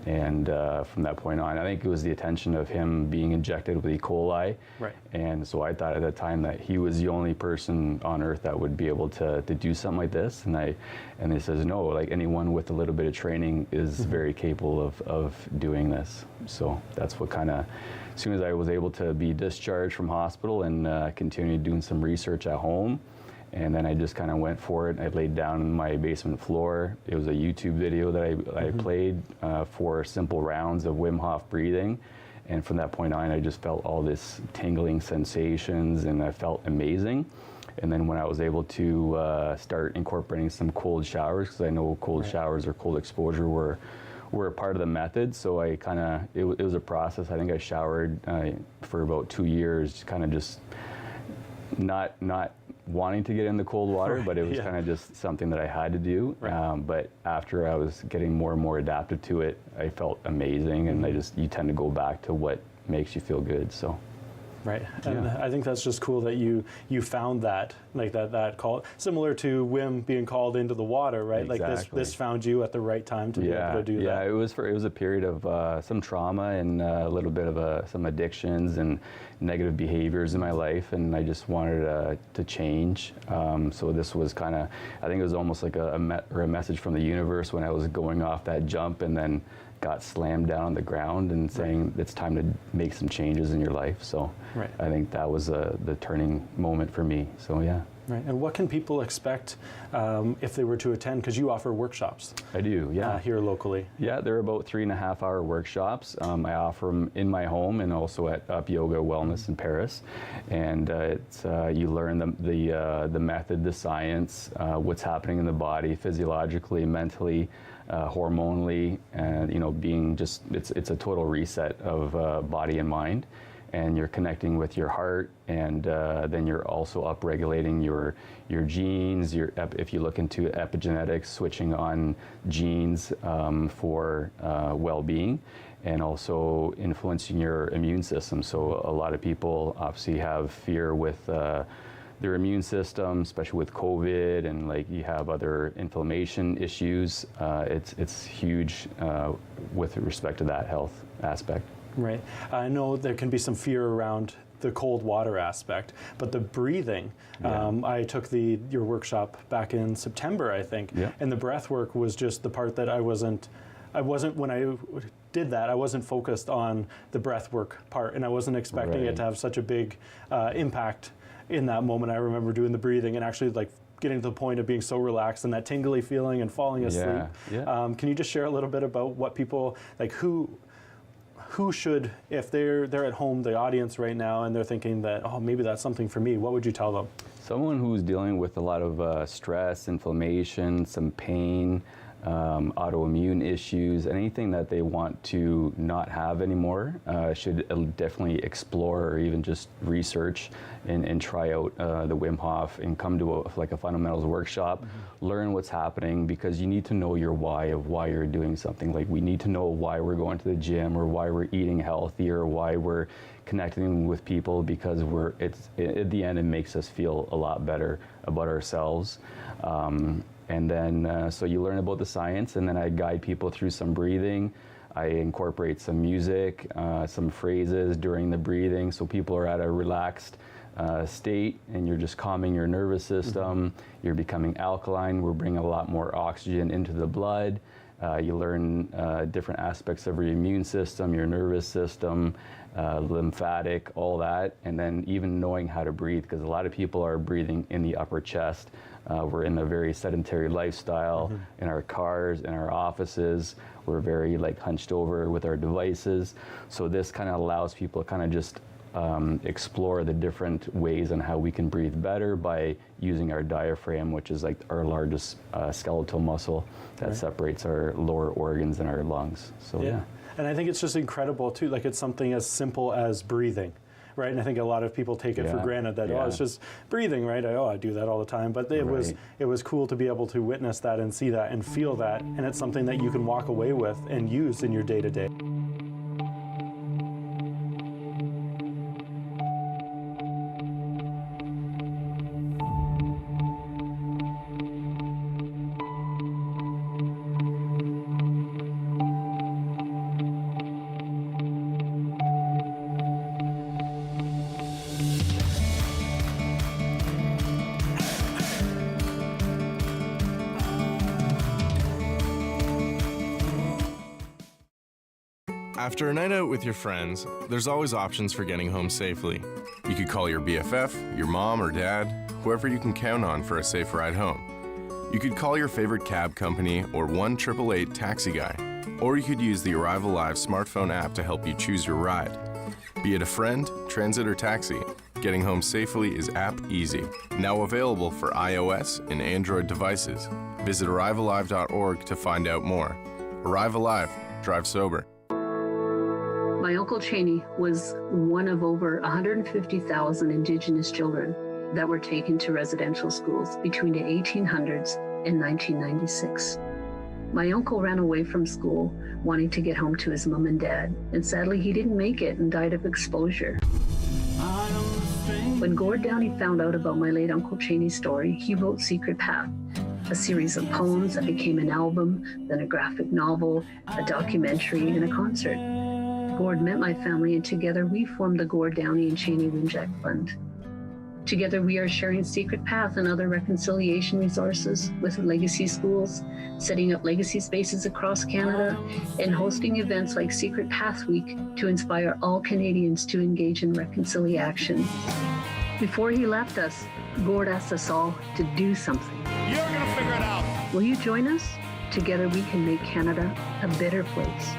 And from that point on, I think it was the attention of him being injected with E. coli. Right. And so I thought at the time that he was the only person on earth that would be able to do something like this. And he says, no, like anyone with a little bit of training is very capable of doing this. So that's what kind of, as soon as I was able to be discharged from hospital and continued doing some research at home, and then I just kind of went for it. I laid down on my basement floor. It was a YouTube video that I played for simple rounds of Wim Hof breathing. And from that point on, I just felt all this tingling sensations and I felt amazing. And then when I was able to start incorporating some cold showers, because I know cold showers or cold exposure were a part of the method. So I kind of, it was a process. I think I showered for about 2 years, kind of just not wanting to get in the cold water, but it was kind of just something that I had to do. But after I was getting more and more adapted to it, I felt amazing, and you tend to go back to what makes you feel good. So. Right, and I think that's just cool that you found that, like that call, similar to Wim being called into the water, right? Exactly. Like this found you at the right time to be able to do that. Yeah, it was a period of some trauma and a little bit of some addictions and negative behaviors in my life, and I just wanted to change. So this was kind of, I think it was almost like a message from the universe when I was going off that jump and then got slammed down on the ground and saying it's time to make some changes in your life. So I think that was the turning moment for me. So yeah. Right, and what can people expect if they were to attend? Because you offer workshops. I do, yeah. Here locally. Yeah, they're about 3.5-hour workshops. I offer them in my home and also at Up Yoga Wellness in Paris. And it's you learn the method, the science, what's happening in the body, physiologically, mentally, hormonally, and being just it's a total reset of body and mind. And you're connecting with your heart, and then you're also upregulating your genes. If you look into epigenetics, switching on genes for well-being, and also influencing your immune system. So a lot of people obviously have fear with their immune system, especially with COVID, and like you have other inflammation issues. It's huge with respect to that health aspect. Right. I know there can be some fear around the cold water aspect, but the breathing, I took your workshop back in September, I think, and the breath work was just the part that I wasn't, when I did that, I wasn't focused on the breath work part, and I wasn't expecting it to have such a big impact in that moment. I remember doing the breathing and actually like getting to the point of being so relaxed and that tingly feeling and falling asleep. Can you just share a little bit about what people, like who should, if they're at home, the audience right now, and they're thinking that, oh, maybe that's something for me, what would you tell them? Someone who's dealing with a lot of stress, inflammation, some pain, autoimmune issues, anything that they want to not have anymore, should definitely explore or even just research and try out the Wim Hof and come to a fundamentals workshop, learn what's happening, because you need to know your why of why you're doing something. Like we need to know why we're going to the gym or why we're eating healthy or why we're connecting with people, because at the end it makes us feel a lot better about ourselves. And then, so you learn about the science, and then I guide people through some breathing. I incorporate some music, some phrases during the breathing, so people are at a relaxed state, and you're just calming your nervous system. You're becoming alkaline. We're bringing a lot more oxygen into the blood, You learn different aspects of your immune system, your nervous system, lymphatic, all that, and then even knowing how to breathe, because a lot of people are breathing in the upper chest. We're in a very sedentary lifestyle, in our cars, in our offices. We're very like hunched over with our devices. So this kind of allows people to kind of just explore the different ways on how we can breathe better by using our diaphragm, which is like our largest skeletal muscle that separates our lower organs and our lungs. So yeah. And I think it's just incredible too, like it's something as simple as breathing. Right, and I think a lot of people take it for granted that oh, it's just breathing, right? I do that all the time, but it was cool to be able to witness that and see that and feel that, and it's something that you can walk away with and use in your day-to-day. After a night out with your friends, there's always options for getting home safely. You could call your BFF, your mom or dad, whoever you can count on for a safe ride home. You could call your favorite cab company or 1-888 taxi guy. Or you could use the Arrive Alive smartphone app to help you choose your ride. Be it a friend, transit, or taxi, getting home safely is app easy. Now available for iOS and Android devices. Visit arrivealive.org to find out more. Arrive Alive, drive sober. My Uncle Cheney was one of over 150,000 Indigenous children that were taken to residential schools between the 1800s and 1996. My uncle ran away from school wanting to get home to his mom and dad, and sadly he didn't make it and died of exposure. When Gord Downey found out about my late Uncle Cheney's story, he wrote Secret Path, a series of poems that became an album, then a graphic novel, a documentary, and a concert. Gord met my family, and together we formed the Gord Downey and Cheney Winjack Fund. Together we are sharing Secret Path and other reconciliation resources with legacy schools, setting up legacy spaces across Canada, and hosting events like Secret Path Week to inspire all Canadians to engage in reconciliation. Before he left us, Gord asked us all to do something. You're gonna figure it out. Will you join us? Together we can make Canada a better place.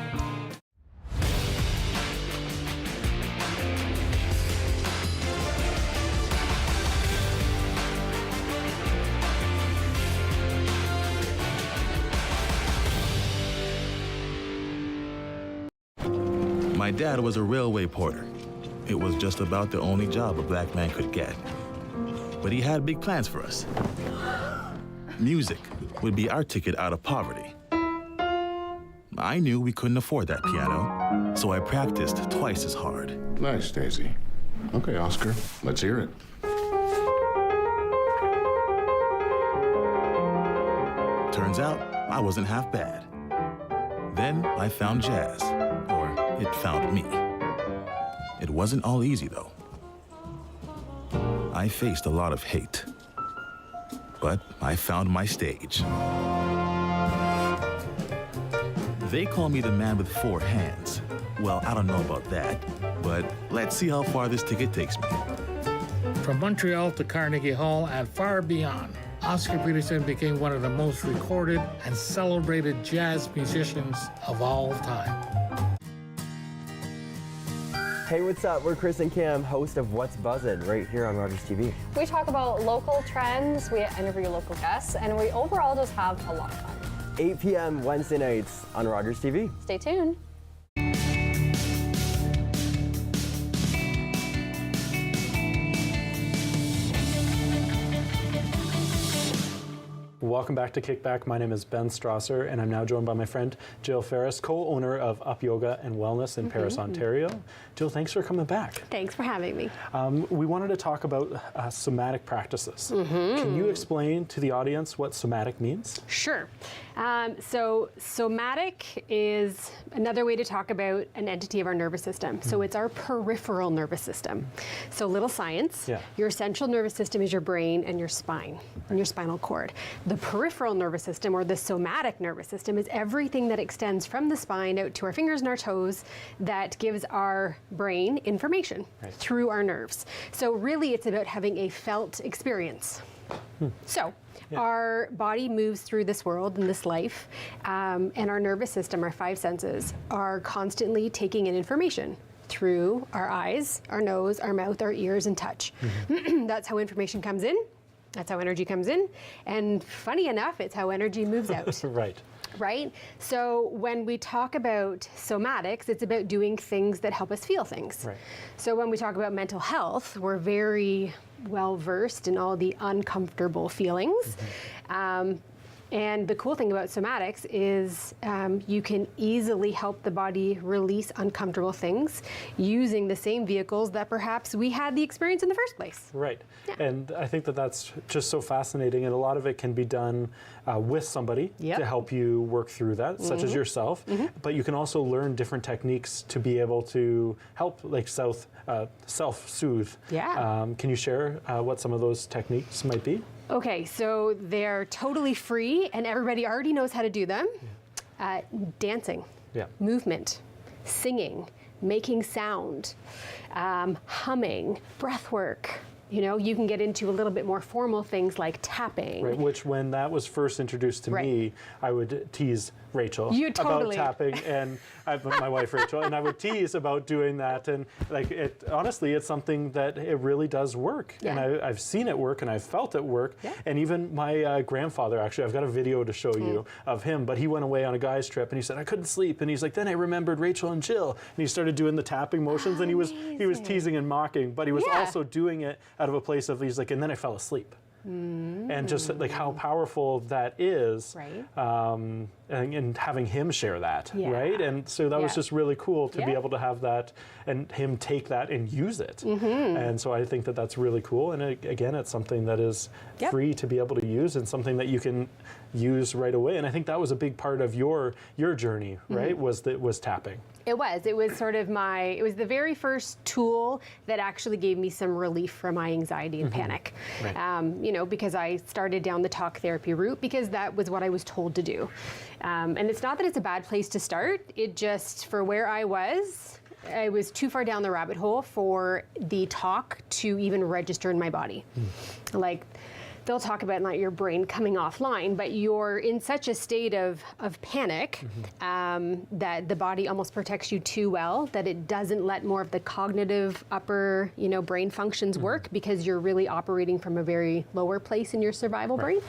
My dad was a railway porter. It was just about the only job a black man could get. But he had big plans for us. Music would be our ticket out of poverty. I knew we couldn't afford that piano, so I practiced twice as hard. Nice, Daisy. Okay, Oscar, let's hear it. Turns out I wasn't half bad. Then I found jazz. It found me. It wasn't all easy, though. I faced a lot of hate, but I found my stage. They call me the man with 4 hands. Well, I don't know about that, but let's see how far this ticket takes me. From Montreal to Carnegie Hall and far beyond, Oscar Peterson became one of the most recorded and celebrated jazz musicians of all time. Hey, what's up? We're Chris and Cam, host of What's Buzzin', right here on Rogers TV. We talk about local trends, we interview local guests, and we overall just have a lot of fun. 8 p.m. Wednesday nights on Rogers TV. Stay tuned. Welcome back to KickBack. My name is Ben Strasser, and I'm now joined by my friend Jill Ferris, co-owner of Up Yoga and Wellness in Paris, Ontario. Jill, thanks for coming back. Thanks for having me. We wanted to talk about somatic practices. Can you explain to the audience what somatic means? Sure. So somatic is another way to talk about an entity of our nervous system. So it's our peripheral nervous system. So little science. Your central nervous system is your brain and your spine and your spinal cord. The peripheral nervous system, or the somatic nervous system, is everything that extends from the spine out to our fingers and our toes that gives our brain information through our nerves. So really it's about having a felt experience. So our body moves through this world and this life, and our nervous system, our 5 senses, are constantly taking in information through our eyes, our nose, our mouth, our ears, and touch. That's how information comes in. That's how energy comes in. And funny enough, it's how energy moves out. Right? So when we talk about somatics, it's about doing things that help us feel things. So when we talk about mental health, we're very well versed in all the uncomfortable feelings. And the cool thing about somatics is you can easily help the body release uncomfortable things using the same vehicles that perhaps we had the experience in the first place. And I think that that's just so fascinating, and a lot of it can be done with somebody to help you work through that, such as yourself. But you can also learn different techniques to be able to help, like self-soothe. Can you share what some of those techniques might be? Okay, so they're totally free and everybody already knows how to do them. Dancing, movement, singing, making sound, humming, breath work. You know, you can get into a little bit more formal things like tapping. Which when that was first introduced to me, I would tease Rachel about tapping, and my wife Rachel, and I would tease about doing that. And like, honestly, it's something that it really does work. And I've seen it work, and I've felt it work. And even my grandfather, actually, I've got a video to show you of him, but he went away on a guy's trip, and he said, I couldn't sleep. And he's like, then I remembered Rachel and Jill. And he started doing the tapping motions, and he was teasing and mocking, but he was also doing it out of a place of, he's like, and then I fell asleep. And just like how powerful that is, and having him share that, and so that was just really cool to be able to have that and him take that and use it. And so I think that that's really cool, and again, it's something that is free to be able to use, and something that you can use right away. And I think that was a big part of your journey, right? Was tapping. It was sort of it was the very first tool that actually gave me some relief from my anxiety and panic. You know, because I started down the talk therapy route because that was what I was told to do. And it's not that it's a bad place to start, it just, for where I was too far down the rabbit hole for the talk to even register in my body. Like, they'll talk about not your brain coming offline, but you're in such a state of panic that the body almost protects you too well, that it doesn't let more of the cognitive upper, brain functions work, because you're really operating from a very lower place in your survival brain.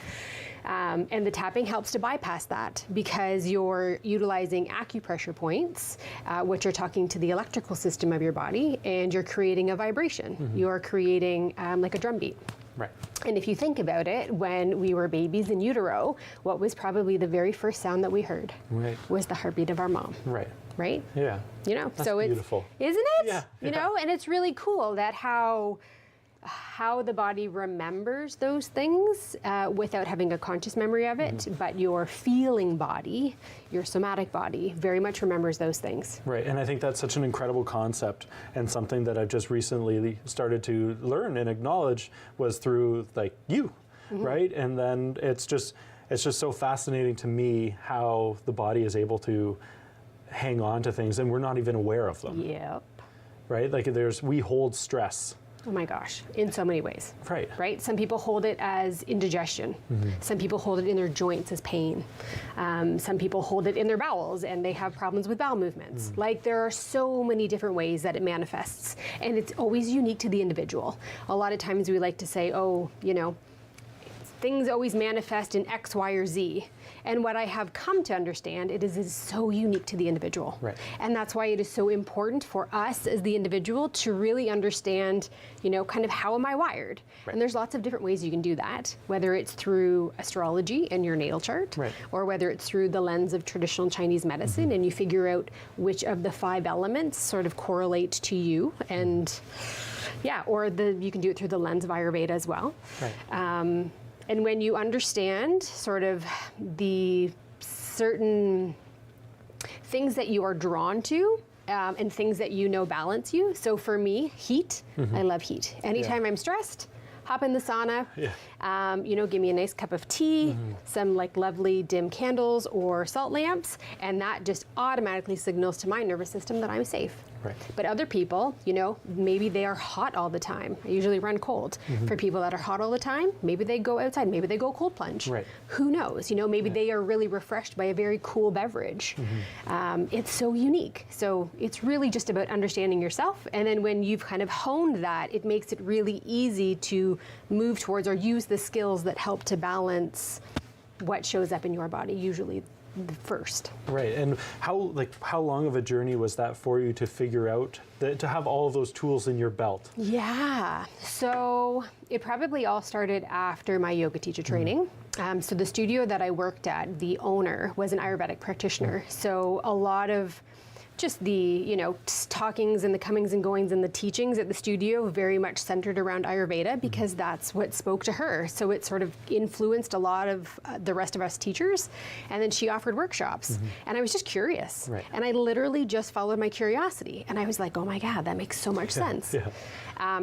And the tapping helps to bypass that, because you're utilizing acupressure points, which are talking to the electrical system of your body, and you're creating a vibration. You're creating like a drum beat. And if you think about it, when we were babies in utero, what was probably the very first sound that we heard was the heartbeat of our mom. Right? Yeah. That's so beautiful. Isn't it? You know, and it's really cool that how the body remembers those things without having a conscious memory of it, but your feeling body, your somatic body, very much remembers those things. And I think that's such an incredible concept, and something that I've just recently started to learn and acknowledge was through like you, right? And then it's just so fascinating to me how the body is able to hang on to things and we're not even aware of them. Right? Like we hold stress. Oh my gosh, in so many ways. Right? Some people hold it as indigestion. Some people hold it in their joints as pain. Some people hold it in their bowels and they have problems with bowel movements. Like, there are so many different ways that it manifests, and it's always unique to the individual. A lot of times we like to say, things always manifest in X, Y, or Z. And what I have come to understand, it is so unique to the individual. And that's why it is so important for us as the individual to really understand, kind of how am I wired? And there's lots of different ways you can do that, whether it's through astrology and your natal chart, or whether it's through the lens of traditional Chinese medicine, and you figure out which of the 5 elements sort of correlate to you. And or you can do it through the lens of Ayurveda as well. And when you understand sort of the certain things that you are drawn to, and things that balance you. So for me, heat, I love heat. Anytime I'm stressed, hop in the sauna, you know, give me a nice cup of tea, some like lovely dim candles or salt lamps, and that just automatically signals to my nervous system that I'm safe. Right. But other people, you know, maybe they are hot all the time. I usually run cold. For people that are hot all the time, maybe they go outside, maybe they go cold plunge. Right. Who knows? You know, maybe they are really refreshed by a very cool beverage. It's so unique. So it's really just about understanding yourself. And then when you've kind of honed that, it makes it really easy to move towards or use the skills that help to balance what shows up in your body, usually the first. Right, and how long of a journey was that for you to figure out to have all of those tools in your belt? Yeah, so it probably all started after my yoga teacher training. So the studio that I worked at, the owner was an Ayurvedic practitioner. So a lot of just the, you know, talkings and the comings and goings and the teachings at the studio very much centered around Ayurveda because that's what spoke to her. So it sort of influenced a lot of the rest of us teachers. And then she offered workshops. And I was just curious. Right. And I literally just followed my curiosity. And I was like, oh my God, that makes so much sense.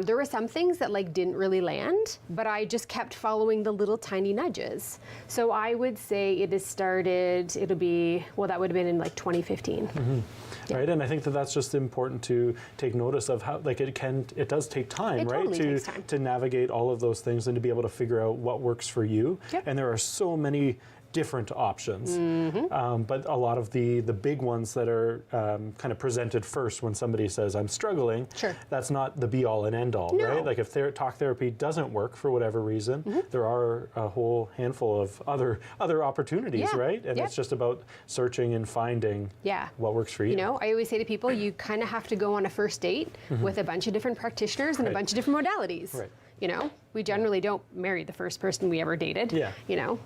There were some things that like didn't really land, but I just kept following the little tiny nudges. So I would say it has started, it'll be, well, that would have been in like 2015. Right, and I think that that's just important to take notice of how, like, it does take time, right? Totally takes time. To navigate all of those things and to be able to figure out what works for you. And there are so many different options, but a lot of the big ones that are kind of presented first when somebody says I'm struggling, that's not the be all and end all, right? Like if talk therapy doesn't work for whatever reason, there are a whole handful of other opportunities, right? And it's just about searching and finding what works for you. You know, I always say to people, you kind of have to go on a first date with a bunch of different practitioners and a bunch of different modalities. Right. You know, we generally don't marry the first person we ever dated. You know,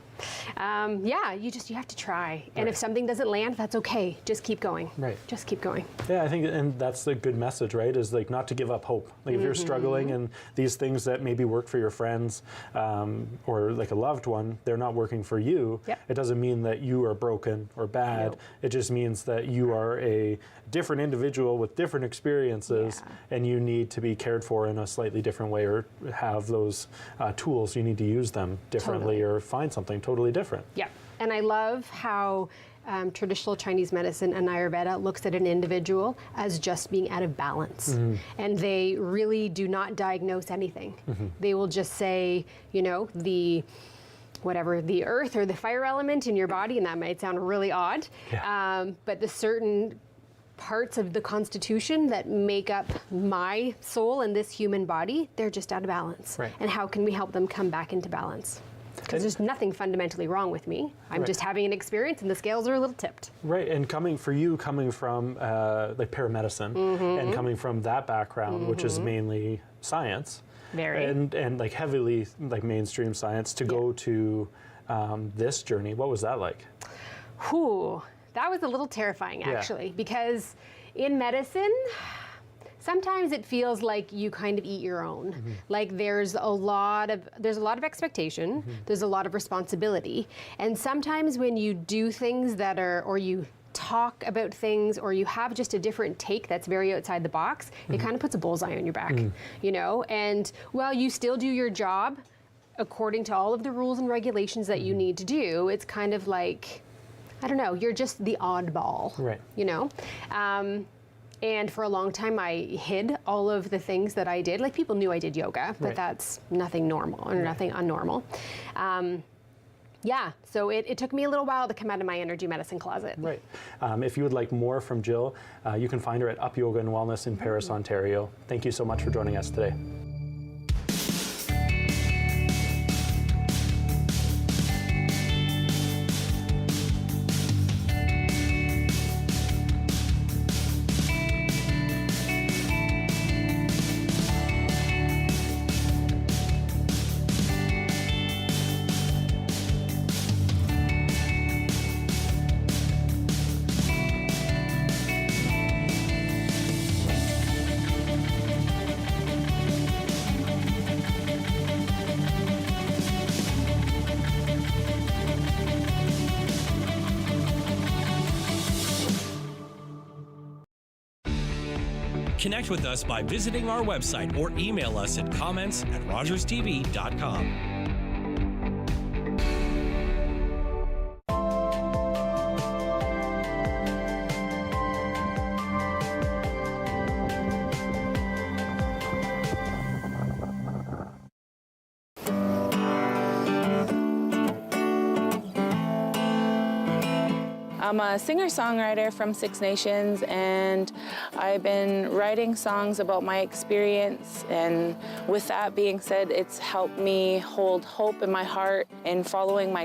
you have to try. And if something doesn't land, that's okay. Just keep going. Right. Just keep going. Yeah, I think, and that's the good message, right? Is like not to give up hope. Like if you're struggling and these things that maybe work for your friends or like a loved one, they're not working for you. It doesn't mean that you are broken or bad. It just means that you are a different individual with different experiences and you need to be cared for in a slightly different way or have those tools. You need to use them differently or find something totally different. Yeah, and I love how traditional Chinese medicine and Ayurveda looks at an individual as just being out of balance. And they really do not diagnose anything. They will just say, you know, the earth or the fire element in your body, and that might sound really odd, but the certain parts of the constitution that make up my soul and this human body, they're just out of balance. And how can we help them come back into balance? Because there's nothing fundamentally wrong with me. I'm just having an experience and the scales are a little tipped. Right, and coming from like paramedicine and coming from that background, which is mainly science, and like heavily like mainstream science, to go to this journey, what was that like? That was a little terrifying, actually, because in medicine, sometimes it feels like you kind of eat your own. Like there's a lot of expectation, there's a lot of responsibility, and sometimes when you do things that are, or you talk about things, or you have just a different take that's very outside the box, it kind of puts a bullseye on your back, you know. And while you still do your job according to all of the rules and regulations that you need to do, it's kind of like, I don't know, you're just the oddball, you know? And for a long time, I hid all of the things that I did. Like people knew I did yoga, but that's nothing normal or nothing unnormal. So it took me a little while to come out of my energy medicine closet. Right. If you would like more from Jill, you can find her at Up Yoga and Wellness in Paris, Ontario. Thank you so much for joining us today. Connect with us by visiting our website or email us at comments@rogerstv.com. I'm a singer-songwriter from Six Nations, and I've been writing songs about my experience, and with that being said, it's helped me hold hope in my heart in following my